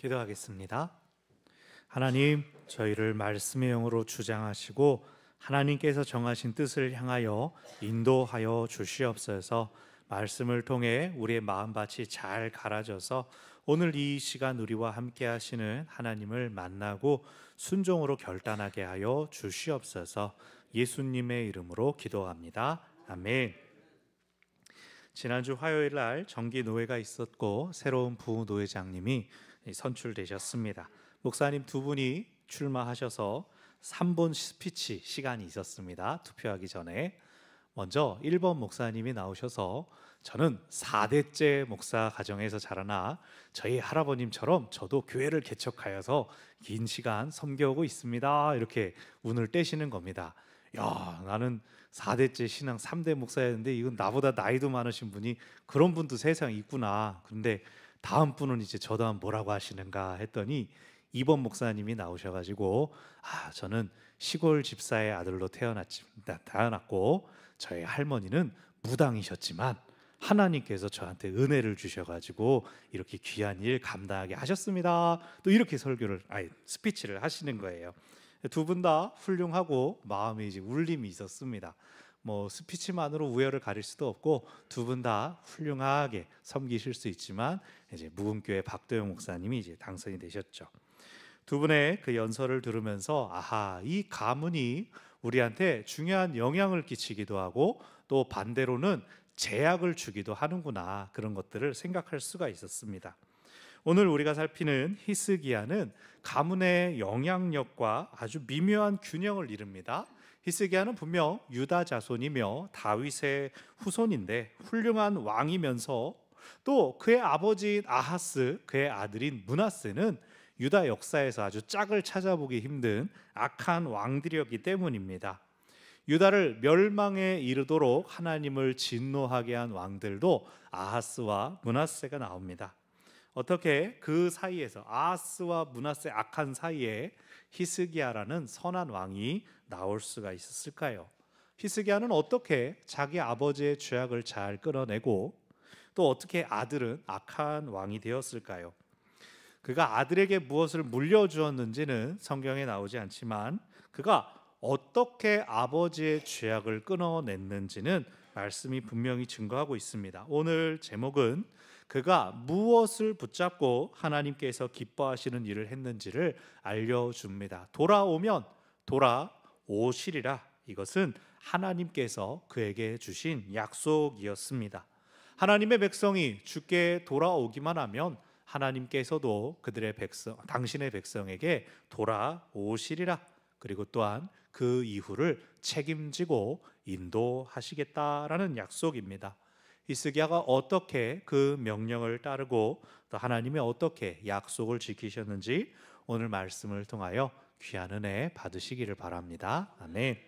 기도하겠습니다. 하나님, 저희를 말씀의 영으로 주장하시고 하나님께서 정하신 뜻을 향하여 인도하여 주시옵소서. 말씀을 통해 우리의 마음밭이 잘 갈아져서 오늘 이 시간 우리와 함께 하시는 하나님을 만나고 순종으로 결단하게 하여 주시옵소서. 예수님의 이름으로 기도합니다. 아멘. 지난주 화요일 날 정기 노회가 있었고 새로운 부노회장님이 선출되셨습니다. 목사님 두 분이 출마하셔서 3분 스피치 시간이 있었습니다. 투표하기 전에 먼저 1번 목사님이 나오셔서 저는 4대째 목사 가정에서 자라나 저희 할아버님처럼 저도 교회를 개척하여서 긴 시간 섬겨오고 있습니다. 이렇게 운을 떼시는 겁니다. 야, 나는 4대째 신앙 3대 목사였는데 이건 나보다 나이도 많으신 분이 그런 분도 세상에 있구나. 그런데 다음 분은 이제 저도 한번 뭐라고 하시는가 했더니 2번 목사님이 나오셔가지고 저는 시골 집사의 아들로 태어났고 저희 할머니는 무당이셨지만 하나님께서 저한테 은혜를 주셔가지고 이렇게 귀한 일 감당하게 하셨습니다. 또 이렇게 스피치를 하시는 거예요. 두 분 다 훌륭하고 마음에 이제 울림이 있었습니다. 뭐 스피치만으로 우열을 가릴 수도 없고 두 분 다 훌륭하게 섬기실 수 있지만 이제 묵은교회 박도영 목사님이 이제 당선이 되셨죠. 두 분의 그 연설을 들으면서 이 가문이 우리한테 중요한 영향을 끼치기도 하고 또 반대로는 제약을 주기도 하는구나, 그런 것들을 생각할 수가 있었습니다. 오늘 우리가 살피는 히스기야는 가문의 영향력과 아주 미묘한 균형을 이룹니다. 히스기야는 분명 유다 자손이며 다윗의 후손인데 훌륭한 왕이면서 또 그의 아버지인 아하스, 그의 아들인 므낫세는 유다 역사에서 아주 짝을 찾아보기 힘든 악한 왕들이었기 때문입니다. 유다를 멸망에 이르도록 하나님을 진노하게 한 왕들도 아하스와 므낫세가 나옵니다. 어떻게 그 사이에서 아하스와 므낫세 악한 사이에 히스기야라는 선한 왕이 나올 수가 있었을까요? 히스기야는 어떻게 자기 아버지의 죄악을 잘 끌어내고 또 어떻게 아들은 악한 왕이 되었을까요? 그가 아들에게 무엇을 물려주었는지는 성경에 나오지 않지만 그가 어떻게 아버지의 죄악을 끊어냈는지는 말씀이 분명히 증거하고 있습니다. 오늘 제목은 그가 무엇을 붙잡고 하나님께서 기뻐하시는 일을 했는지를 알려줍니다. 돌아오면 돌아오시리라. 이것은 하나님께서 그에게 주신 약속이었습니다. 하나님의 백성이 주께 돌아오기만 하면 하나님께서도 당신의 백성에게 돌아오시리라. 그리고 또한 그 이후를 책임지고 인도하시겠다라는 약속입니다. 히스기야가 어떻게 그 명령을 따르고 또 하나님이 어떻게 약속을 지키셨는지 오늘 말씀을 통하여 귀한 은혜 받으시기를 바랍니다. 아멘.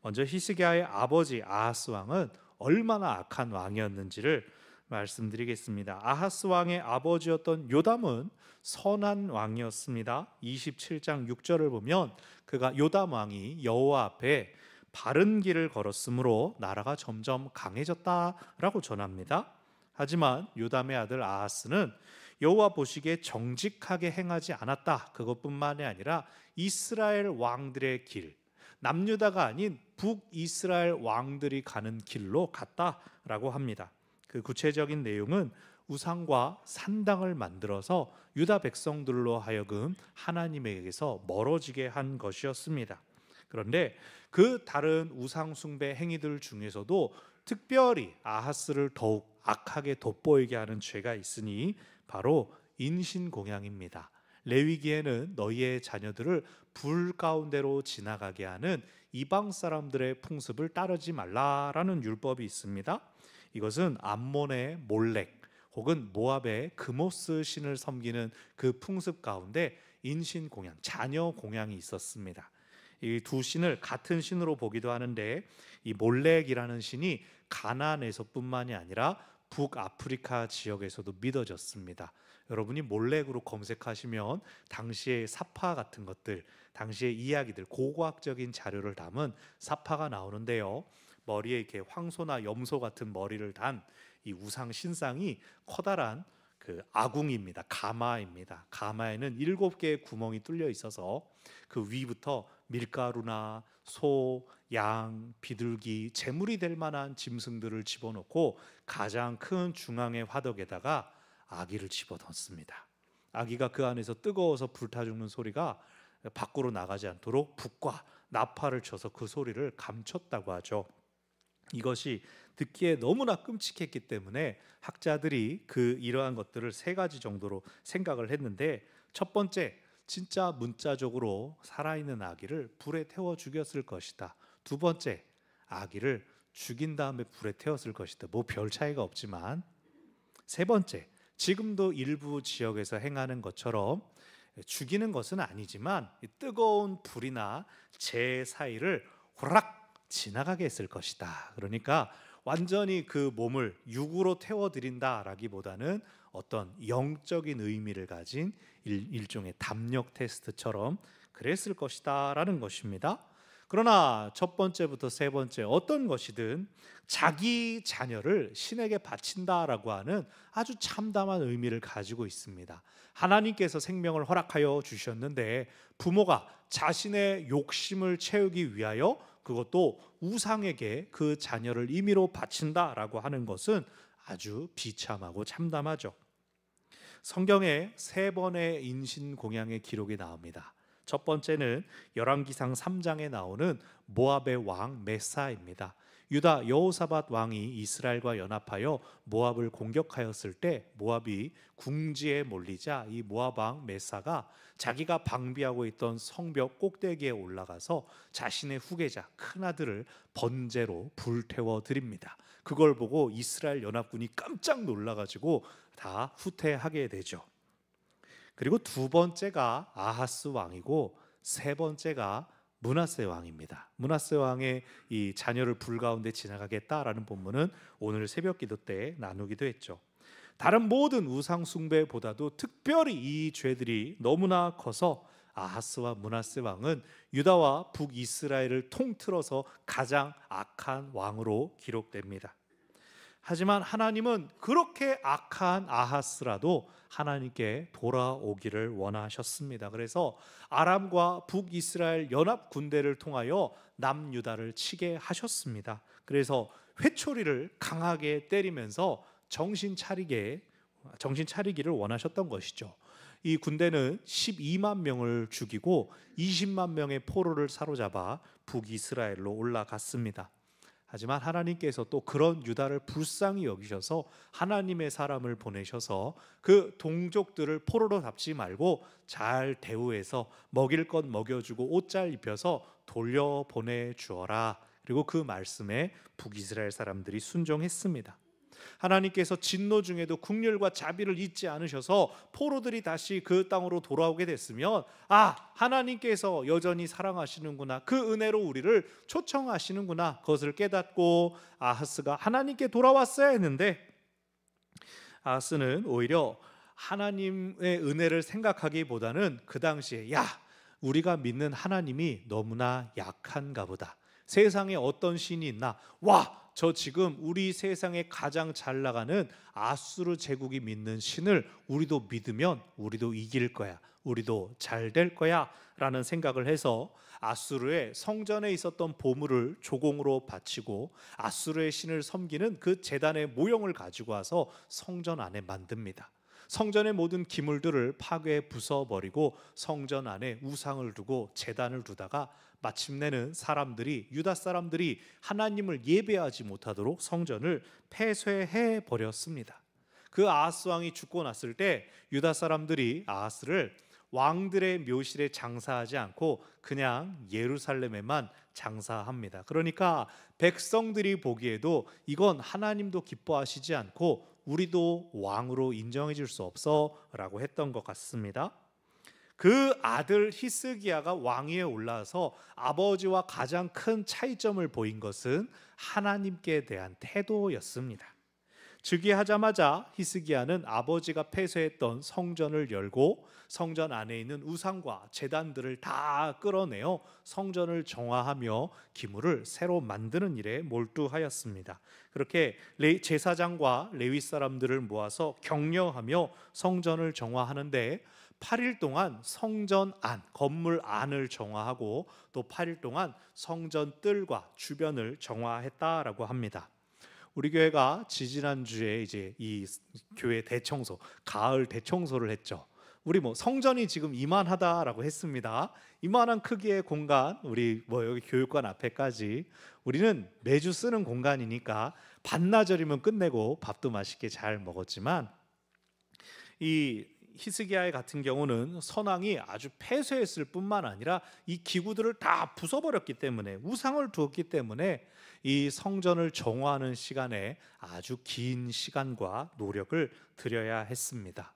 먼저 히스기야의 아버지 아하스 왕은 얼마나 악한 왕이었는지를 말씀드리겠습니다. 아하스 왕의 아버지였던 요담은 선한 왕이었습니다. 27장 6절을 보면 그가 요담 왕이 여호와 앞에 바른 길을 걸었으므로 나라가 점점 강해졌다라고 전합니다. 하지만 요담의 아들 아하스는 여호와 보시기에 정직하게 행하지 않았다. 그것뿐만이 아니라 이스라엘 왕들의 길, 남유다가 아닌 북이스라엘 왕들이 가는 길로 갔다라고 합니다. 그 구체적인 내용은 우상과 산당을 만들어서 유다 백성들로 하여금 하나님에게서 멀어지게 한 것이었습니다. 그런데 그 다른 우상 숭배 행위들 중에서도 특별히 아하스를 더욱 악하게 돋보이게 하는 죄가 있으니 바로 인신공양입니다. 레위기에는 너희의 자녀들을 불 가운데로 지나가게 하는 이방 사람들의 풍습을 따르지 말라라는 율법이 있습니다. 이것은 암몬의 몰렉 혹은 모압의 그모스 신을 섬기는 그 풍습 가운데 인신공양, 자녀 공양이 있었습니다. 이 두 신을 같은 신으로 보기도 하는데 이 몰렉이라는 신이 가나안에서뿐만이 아니라 북아프리카 지역에서도 믿어졌습니다. 여러분이 몰렉으로 검색하시면 당시의 사파 같은 것들, 당시의 이야기들, 고고학적인 자료를 담은 사파가 나오는데요. 머리에 이렇게 황소나 염소 같은 머리를 단 이 우상 신상이 커다란 그 아궁입니다. 가마입니다. 가마에는 7개의 구멍이 뚫려 있어서 그 위부터 밀가루나 소, 양, 비둘기, 제물이 될 만한 짐승들을 집어넣고 가장 큰 중앙의 화덕에다가 아기를 집어넣습니다. 아기가 그 안에서 뜨거워서 불타 죽는 소리가 밖으로 나가지 않도록 붓과 나팔을 쳐서 그 소리를 감췄다고 하죠. 이것이 듣기에 너무나 끔찍했기 때문에 학자들이 이러한 것들을 3가지 정도로 생각을 했는데, 첫 번째, 진짜 문자적으로 살아있는 아기를 불에 태워 죽였을 것이다. 두 번째, 아기를 죽인 다음에 불에 태웠을 것이다. 뭐 별 차이가 없지만, 세 번째, 지금도 일부 지역에서 행하는 것처럼 죽이는 것은 아니지만 뜨거운 불이나 재 사이를 호락 지나가게 했을 것이다. 그러니까 완전히 그 몸을 육으로 태워드린다라기보다는 어떤 영적인 의미를 가진 일종의 담력 테스트처럼 그랬을 것이다 라는 것입니다. 그러나 첫 번째부터 세 번째 어떤 것이든 자기 자녀를 신에게 바친다라고 하는 아주 참담한 의미를 가지고 있습니다. 하나님께서 생명을 허락하여 주셨는데 부모가 자신의 욕심을 채우기 위하여 그것도 우상에게 그 자녀를 임의로 바친다라고 하는 것은 아주 비참하고 참담하죠. 성경에 3번의 인신공양의 기록이 나옵니다. 첫 번째는 열왕기상 3장에 나오는 모압의 왕 메사입니다. 유다 여호사밧 왕이 이스라엘과 연합하여 모압을 공격하였을 때 모압이 궁지에 몰리자 이 모압 왕 메사가 자기가 방비하고 있던 성벽 꼭대기에 올라가서 자신의 후계자 큰아들을 번제로 불태워 드립니다. 그걸 보고 이스라엘 연합군이 깜짝 놀라가지고 다 후퇴하게 되죠. 그리고 두 번째가 아하스 왕이고 세 번째가 므낫세 왕입니다. 므낫세 왕의 이 자녀를 불 가운데 지나가겠다라는 본문은 오늘 새벽기도 때 나누기도 했죠. 다른 모든 우상 숭배보다도 특별히 이 죄들이 너무나 커서 아하스와 므낫세 왕은 유다와 북이스라엘을 통틀어서 가장 악한 왕으로 기록됩니다. 하지만 하나님은 그렇게 악한 아하스라도 하나님께 돌아오기를 원하셨습니다. 그래서 아람과 북이스라엘 연합 군대를 통하여 남유다를 치게 하셨습니다. 그래서 회초리를 강하게 때리면서 정신 차리기를 원하셨던 것이죠. 이 군대는 12만 명을 죽이고 20만 명의 포로를 사로잡아 북이스라엘로 올라갔습니다. 하지만 하나님께서 또 그런 유다를 불쌍히 여기셔서 하나님의 사람을 보내셔서 그 동족들을 포로로 잡지 말고 잘 대우해서 먹일 것 먹여주고 옷잘 입혀서 돌려보내 주어라. 그리고 그 말씀에 북이스라엘 사람들이 순종했습니다. 하나님께서 진노 중에도 긍휼과 자비를 잊지 않으셔서 포로들이 다시 그 땅으로 돌아오게 됐으면 하나님께서 여전히 사랑하시는구나, 그 은혜로 우리를 초청하시는구나, 그것을 깨닫고 아하스가 하나님께 돌아왔어야 했는데 아하스는 오히려 하나님의 은혜를 생각하기보다는 그 당시에 우리가 믿는 하나님이 너무나 약한가 보다, 세상에 어떤 신이 있나, 저 지금 우리 세상에 가장 잘 나가는 아수르 제국이 믿는 신을 우리도 믿으면 우리도 이길 거야, 우리도 잘 될 거야 라는 생각을 해서 아수르의 성전에 있었던 보물을 조공으로 바치고 아수르의 신을 섬기는 그 제단의 모형을 가지고 와서 성전 안에 만듭니다. 성전의 모든 기물들을 파괴 부숴버리고 성전 안에 우상을 두고 제단을 두다가 마침내는 유다 사람들이 하나님을 예배하지 못하도록 성전을 폐쇄해 버렸습니다. 그 아하스 왕이 죽고 났을 때 유다 사람들이 아하스를 왕들의 묘실에 장사하지 않고 그냥 예루살렘에만 장사합니다. 그러니까 백성들이 보기에도 이건 하나님도 기뻐하시지 않고 우리도 왕으로 인정해 줄 수 없어 라고 했던 것 같습니다. 그 아들 히스기야가 왕위에 올라서 아버지와 가장 큰 차이점을 보인 것은 하나님께 대한 태도였습니다. 즉위하자마자 히스기야는 아버지가 폐쇄했던 성전을 열고 성전 안에 있는 우상과 제단들을 다 끌어내어 성전을 정화하며 기물을 새로 만드는 일에 몰두하였습니다. 그렇게 제사장과 레위 사람들을 모아서 격려하며 성전을 정화하는데 8일 동안 성전 안, 건물 안을 정화하고 또 8일 동안 성전 뜰과 주변을 정화했다라고 합니다. 우리 교회가 지지난주에 이제 이 교회 대청소, 가을 대청소를 했죠. 우리 성전이 지금 이만하다라고 했습니다. 이만한 크기의 공간, 우리 여기 교육관 앞에까지 우리는 매주 쓰는 공간이니까 반나절이면 끝내고 밥도 맛있게 잘 먹었지만, 이 히스기야 같은 경우는 선왕이 아주 폐쇄했을 뿐만 아니라 이 기구들을 다 부숴버렸기 때문에, 우상을 두었기 때문에 이 성전을 정화하는 시간에 아주 긴 시간과 노력을 들여야 했습니다.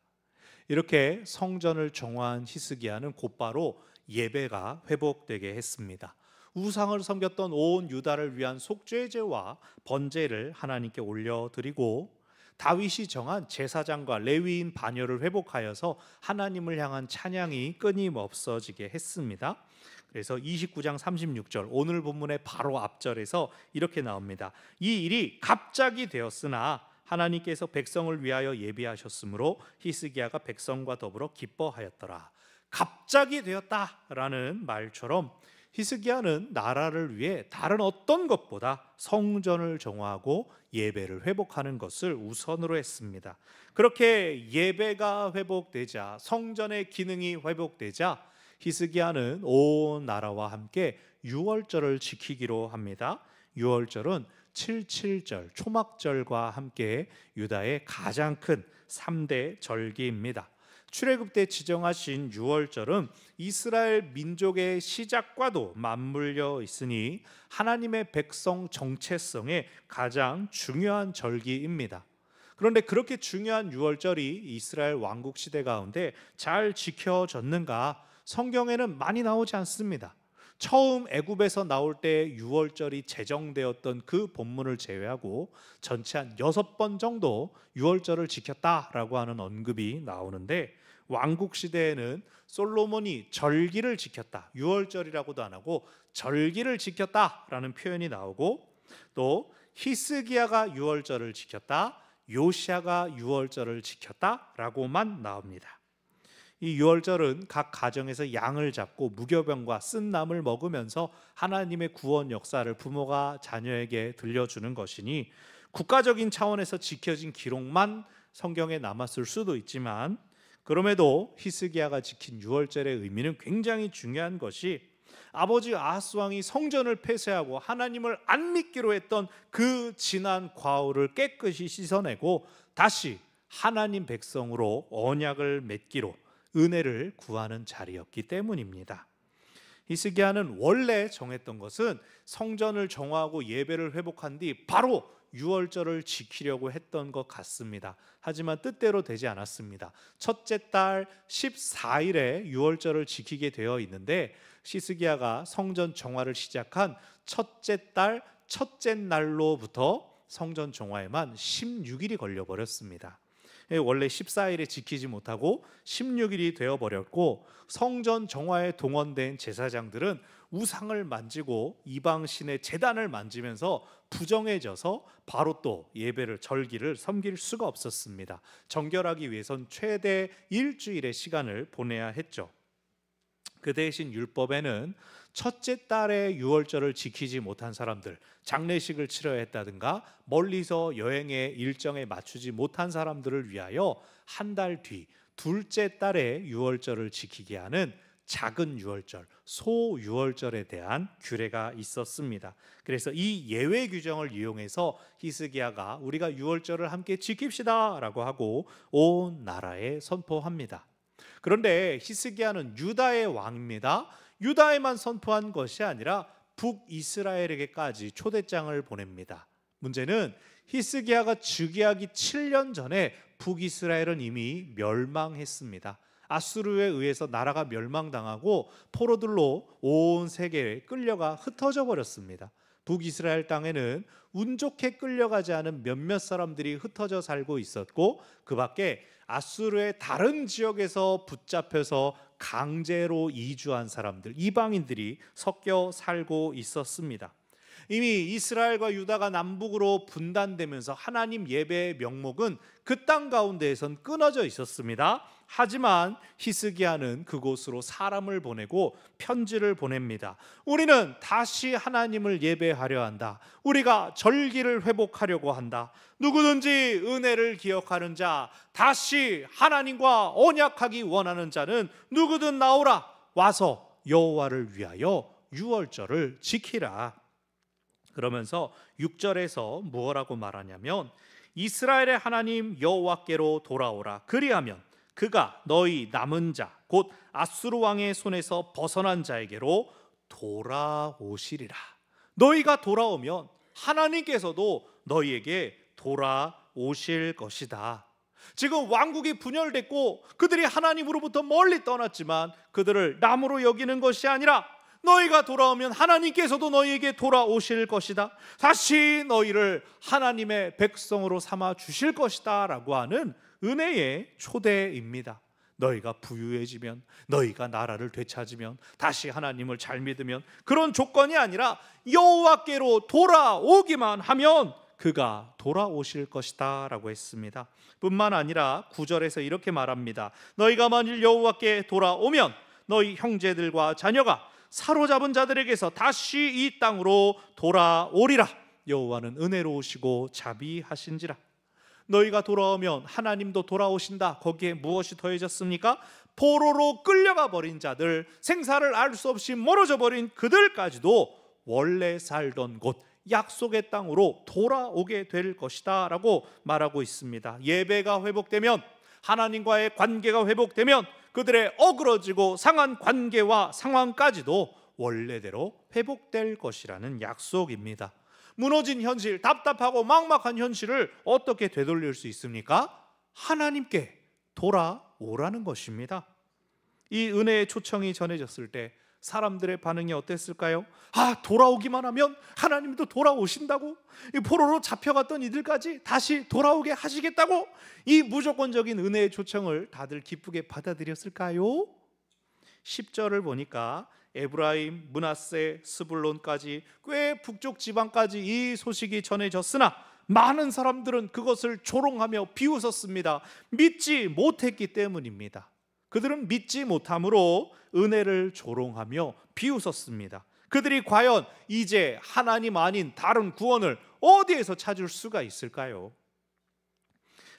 이렇게 성전을 정화한 히스기야는 곧바로 예배가 회복되게 했습니다. 우상을 섬겼던 온 유다를 위한 속죄제와 번제를 하나님께 올려드리고, 다윗이 정한 제사장과 레위인 반열을 회복하여서 하나님을 향한 찬양이 끊임없어지게 했습니다. 그래서 29장 36절, 오늘 본문의 바로 앞절에서 이렇게 나옵니다. 이 일이 갑자기 되었으나 하나님께서 백성을 위하여 예비하셨으므로 히스기야가 백성과 더불어 기뻐하였더라. 갑자기 되었다라는 말처럼 히스기야는 나라를 위해 다른 어떤 것보다 성전을 정화하고 예배를 회복하는 것을 우선으로 했습니다. 그렇게 예배가 회복되자, 성전의 기능이 회복되자 히스기야는 온 나라와 함께 유월절을 지키기로 합니다. 유월절은 77절 초막절과 함께 유다의 가장 큰 3대 절기입니다. 출애굽 때 지정하신 유월절은 이스라엘 민족의 시작과도 맞물려 있으니 하나님의 백성 정체성의 가장 중요한 절기입니다. 그런데 그렇게 중요한 유월절이 이스라엘 왕국 시대 가운데 잘 지켜졌는가? 성경에는 많이 나오지 않습니다. 처음 애굽에서 나올 때 유월절이 제정되었던 그 본문을 제외하고 전체 한 6번 정도 유월절을 지켰다라고 하는 언급이 나오는데, 왕국 시대에는 솔로몬이 절기를 지켰다, 유월절이라고도 안 하고 절기를 지켰다라는 표현이 나오고, 또 히스기야가 유월절을 지켰다, 요시야가 유월절을 지켰다라고만 나옵니다. 이 유월절은 각 가정에서 양을 잡고 무교병과 쓴 나물 먹으면서 하나님의 구원 역사를 부모가 자녀에게 들려주는 것이니 국가적인 차원에서 지켜진 기록만 성경에 남았을 수도 있지만, 그럼에도 히스기야가 지킨 유월절의 의미는 굉장히 중요한 것이, 아버지 아하스 왕이 성전을 폐쇄하고 하나님을 안 믿기로 했던 그 지난 과오를 깨끗이 씻어내고 다시 하나님 백성으로 언약을 맺기로 은혜를 구하는 자리였기 때문입니다. 히스기야는 원래 정했던 것은 성전을 정화하고 예배를 회복한 뒤 바로 유월절을 지키려고 했던 것 같습니다. 하지만 뜻대로 되지 않았습니다. 첫째 달 14일에 유월절을 지키게 되어 있는데, 히스기야가 성전 정화를 시작한 첫째 달 첫째 날로부터 성전 정화에만 16일이 걸려버렸습니다. 원래 14일에 지키지 못하고 16일이 되어버렸고, 성전 정화에 동원된 제사장들은 우상을 만지고 이방신의 제단을 만지면서 부정해져서 바로 또 예배를, 절기를 섬길 수가 없었습니다. 정결하기 위해선 최대 일주일의 시간을 보내야 했죠. 그 대신 율법에는 첫째 달에 유월절을 지키지 못한 사람들, 장례식을 치러야 했다든가 멀리서 여행의 일정에 맞추지 못한 사람들을 위하여 한 달 뒤 둘째 달에 유월절을 지키게 하는 작은 유월절, 소유월절에 대한 규례가 있었습니다. 그래서 이 예외 규정을 이용해서 히스기야가 우리가 유월절을 함께 지킵시다 라고 하고 온 나라에 선포합니다. 그런데 히스기야는 유다의 왕입니다. 유다에만 선포한 것이 아니라 북이스라엘에게까지 초대장을 보냅니다. 문제는 히스기야가 즉위하기 7년 전에 북이스라엘은 이미 멸망했습니다. 아수르에 의해서 나라가 멸망당하고 포로들로 온 세계에 끌려가 흩어져 버렸습니다. 북이스라엘 땅에는 운 좋게 끌려가지 않은 몇몇 사람들이 흩어져 살고 있었고, 그 밖에 아수르의 다른 지역에서 붙잡혀서 강제로 이주한 사람들, 이방인들이 섞여 살고 있었습니다. 이미 이스라엘과 유다가 남북으로 분단되면서 하나님 예배의 명목은 그 땅 가운데에선 끊어져 있었습니다. 하지만 히스기야는 그곳으로 사람을 보내고 편지를 보냅니다. 우리는 다시 하나님을 예배하려 한다. 우리가 절기를 회복하려고 한다. 누구든지 은혜를 기억하는 자, 다시 하나님과 언약하기 원하는 자는 누구든 나오라. 와서 여호와를 위하여 유월절을 지키라. 그러면서 6절에서 무엇라고 말하냐면, 이스라엘의 하나님 여호와께로 돌아오라. 그리하면 그가 너희 남은 자 곧 아수르 왕의 손에서 벗어난 자에게로 돌아오시리라. 너희가 돌아오면 하나님께서도 너희에게 돌아오실 것이다. 지금 왕국이 분열됐고 그들이 하나님으로부터 멀리 떠났지만 그들을 남으로 여기는 것이 아니라 너희가 돌아오면 하나님께서도 너희에게 돌아오실 것이다. 다시 너희를 하나님의 백성으로 삼아 주실 것이다 라고 하는 은혜의 초대입니다. 너희가 부유해지면, 너희가 나라를 되찾으면, 다시 하나님을 잘 믿으면, 그런 조건이 아니라 여호와께로 돌아오기만 하면 그가 돌아오실 것이다 라고 했습니다. 뿐만 아니라 9절에서 이렇게 말합니다. 너희가 만일 여호와께 돌아오면 너희 형제들과 자녀가 사로잡은 자들에게서 다시 이 땅으로 돌아오리라. 여호와는 은혜로우시고 자비하신지라. 너희가 돌아오면 하나님도 돌아오신다. 거기에 무엇이 더해졌습니까? 포로로 끌려가 버린 자들, 생사를 알 수 없이 멀어져 버린 그들까지도 원래 살던 곳, 약속의 땅으로 돌아오게 될 것이다 라고 말하고 있습니다. 예배가 회복되면, 하나님과의 관계가 회복되면 그들의 어그러지고 상한 관계와 상황까지도 원래대로 회복될 것이라는 약속입니다. 무너진 현실, 답답하고 막막한 현실을 어떻게 되돌릴 수 있습니까? 하나님께 돌아오라는 것입니다. 이 은혜의 초청이 전해졌을 때 사람들의 반응이 어땠을까요? 돌아오기만 하면 하나님도 돌아오신다고? 이 포로로 잡혀갔던 이들까지 다시 돌아오게 하시겠다고? 이 무조건적인 은혜의 초청을 다들 기쁘게 받아들였을까요? 10절을 보니까 에브라임, 므낫세, 스불론까지 꽤 북쪽 지방까지 이 소식이 전해졌으나 많은 사람들은 그것을 조롱하며 비웃었습니다. 믿지 못했기 때문입니다. 그들은 믿지 못함으로 은혜를 조롱하며 비웃었습니다. 그들이 과연 이제 하나님 아닌 다른 구원을 어디에서 찾을 수가 있을까요?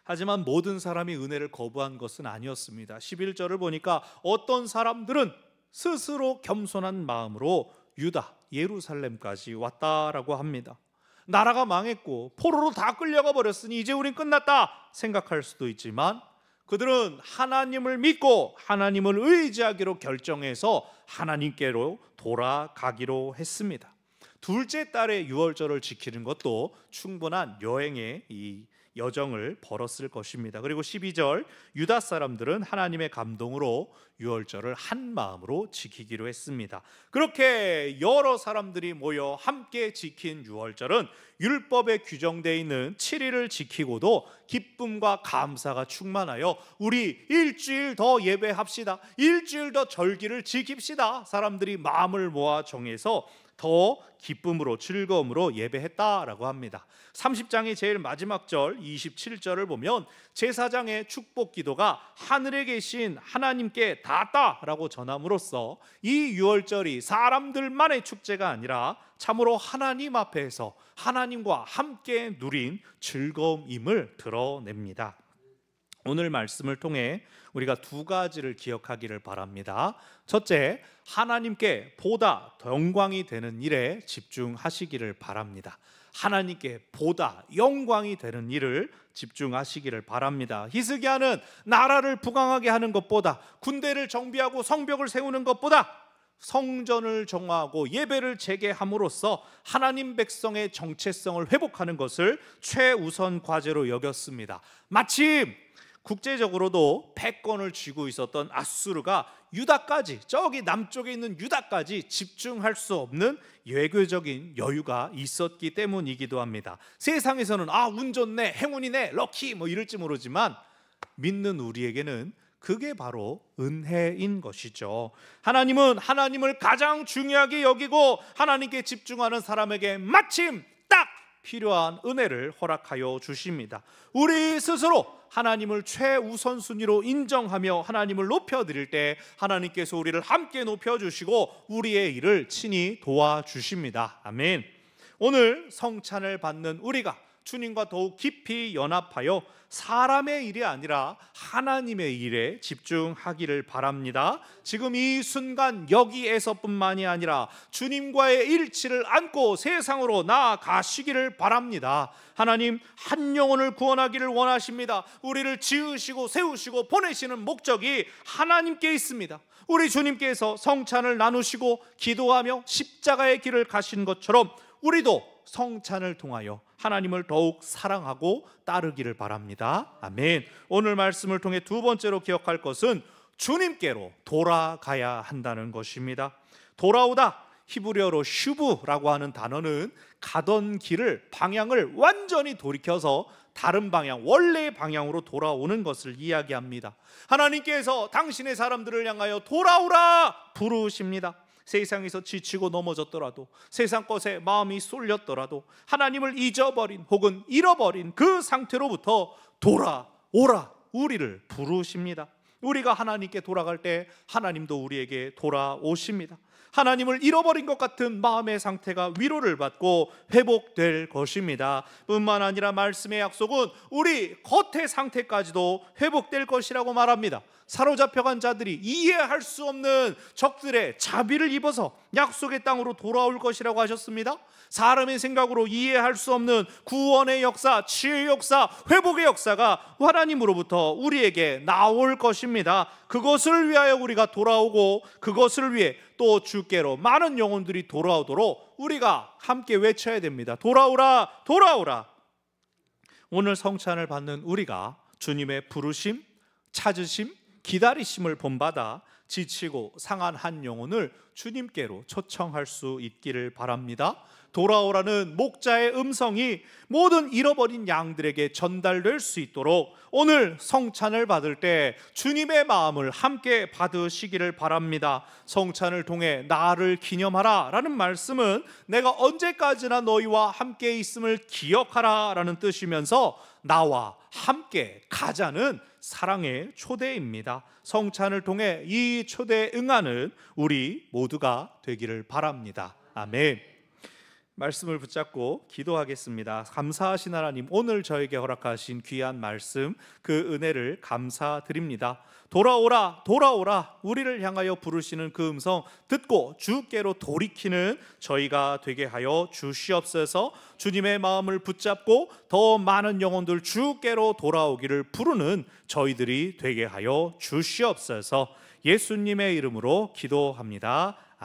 하지만 모든 사람이 은혜를 거부한 것은 아니었습니다. 11절을 보니까 어떤 사람들은 스스로 겸손한 마음으로 유다, 예루살렘까지 왔다라고 합니다. 나라가 망했고 포로로 다 끌려가 버렸으니 이제 우린 끝났다 생각할 수도 있지만, 그들은 하나님을 믿고 하나님을 의지하기로 결정해서 하나님께로 돌아가기로 했습니다. 둘째 달에 유월절을 지키는 것도 충분한 여행의 이 여정을 벌었을 것입니다. 그리고 12절, 유다 사람들은 하나님의 감동으로 유월절을 한 마음으로 지키기로 했습니다. 그렇게 여러 사람들이 모여 함께 지킨 유월절은 율법에 규정되어 있는 7일을 지키고도 기쁨과 감사가 충만하여 우리 일주일 더 예배합시다, 일주일 더 절기를 지킵시다, 사람들이 마음을 모아 정해서 더 기쁨으로 즐거움으로 예배했다라고 합니다. 30장의 제일 마지막 절 27절을 보면 제사장의 축복 기도가 하늘에 계신 하나님께 닿았다라고 전함으로써 이 유월절이 사람들만의 축제가 아니라 참으로 하나님 앞에서 하나님과 함께 누린 즐거움임을 드러냅니다. 오늘 말씀을 통해 우리가 두 가지를 기억하기를 바랍니다. 첫째, 하나님께 보다 더 영광이 되는 일에 집중하시기를 바랍니다. 하나님께 보다 영광이 되는 일을 집중하시기를 바랍니다. 히스기야는 나라를 부강하게 하는 것보다, 군대를 정비하고 성벽을 세우는 것보다 성전을 정화하고 예배를 재개함으로써 하나님 백성의 정체성을 회복하는 것을 최우선 과제로 여겼습니다. 마침 국제적으로도 패권을 쥐고 있었던 아수르가 유다까지, 저기 남쪽에 있는 유다까지 집중할 수 없는 외교적인 여유가 있었기 때문이기도 합니다. 세상에서는 운 좋네, 행운이네, 럭키 뭐 이럴지 모르지만 믿는 우리에게는 그게 바로 은혜인 것이죠. 하나님은 하나님을 가장 중요하게 여기고 하나님께 집중하는 사람에게 마침 딱 필요한 은혜를 허락하여 주십니다. 우리 스스로 하나님을 최우선순위로 인정하며 하나님을 높여드릴 때 하나님께서 우리를 함께 높여주시고 우리의 일을 친히 도와주십니다. 아멘. 오늘 성찬을 받는 우리가 주님과 더욱 깊이 연합하여 사람의 일이 아니라 하나님의 일에 집중하기를 바랍니다. 지금 이 순간 여기에서뿐만이 아니라 주님과의 일치를 안고 세상으로 나아가시기를 바랍니다. 하나님 한 영혼을 구원하기를 원하십니다. 우리를 지으시고 세우시고 보내시는 목적이 하나님께 있습니다. 우리 주님께서 성찬을 나누시고 기도하며 십자가의 길을 가신 것처럼 우리도 성찬을 통하여 하나님을 더욱 사랑하고 따르기를 바랍니다. 아멘. 오늘 말씀을 통해 두 번째로 기억할 것은 주님께로 돌아가야 한다는 것입니다. 돌아오다, 히브리어로 슈브라고 하는 단어는 가던 길을, 방향을 완전히 돌이켜서 다른 방향, 원래의 방향으로 돌아오는 것을 이야기합니다. 하나님께서 당신의 사람들을 향하여 돌아오라 부르십니다. 세상에서 지치고 넘어졌더라도, 세상 것에 마음이 쏠렸더라도, 하나님을 잊어버린 혹은 잃어버린 그 상태로부터 돌아오라 우리를 부르십니다. 우리가 하나님께 돌아갈 때 하나님도 우리에게 돌아오십니다. 하나님을 잃어버린 것 같은 마음의 상태가 위로를 받고 회복될 것입니다. 뿐만 아니라 말씀의 약속은 우리 겉의 상태까지도 회복될 것이라고 말합니다. 사로잡혀간 자들이 이해할 수 없는 적들의 자비를 입어서 약속의 땅으로 돌아올 것이라고 하셨습니다. 사람의 생각으로 이해할 수 없는 구원의 역사, 치유의 역사, 회복의 역사가 하나님으로부터 우리에게 나올 것입니다. 그것을 위하여 우리가 돌아오고 그것을 위해 또 주께로 많은 영혼들이 돌아오도록 우리가 함께 외쳐야 됩니다. 돌아오라, 돌아오라. 오늘 성찬을 받는 우리가 주님의 부르심, 찾으심, 기다리심을 본받아 지치고 상한 한 영혼을 주님께로 초청할 수 있기를 바랍니다. 돌아오라는 목자의 음성이 모든 잃어버린 양들에게 전달될 수 있도록 오늘 성찬을 받을 때 주님의 마음을 함께 받으시기를 바랍니다. 성찬을 통해 나를 기념하라 라는 말씀은 내가 언제까지나 너희와 함께 있음을 기억하라 라는 뜻이면서 나와 함께 가자는 사랑의 초대입니다. 성찬을 통해 이 초대에 응하는 우리 모두가 되기를 바랍니다. 아멘. 말씀을 붙잡고 기도하겠습니다. 감사하신 하나님, 오늘 저에게 허락하신 귀한 말씀, 그 은혜를 감사드립니다. 돌아오라, 돌아오라 우리를 향하여 부르시는 그 음성 듣고 주께로 돌이키는 저희가 되게 하여 주시옵소서. 주님의 마음을 붙잡고 더 많은 영혼들 주께로 돌아오기를 부르는 저희들이 되게 하여 주시옵소서. 예수님의 이름으로 기도합니다.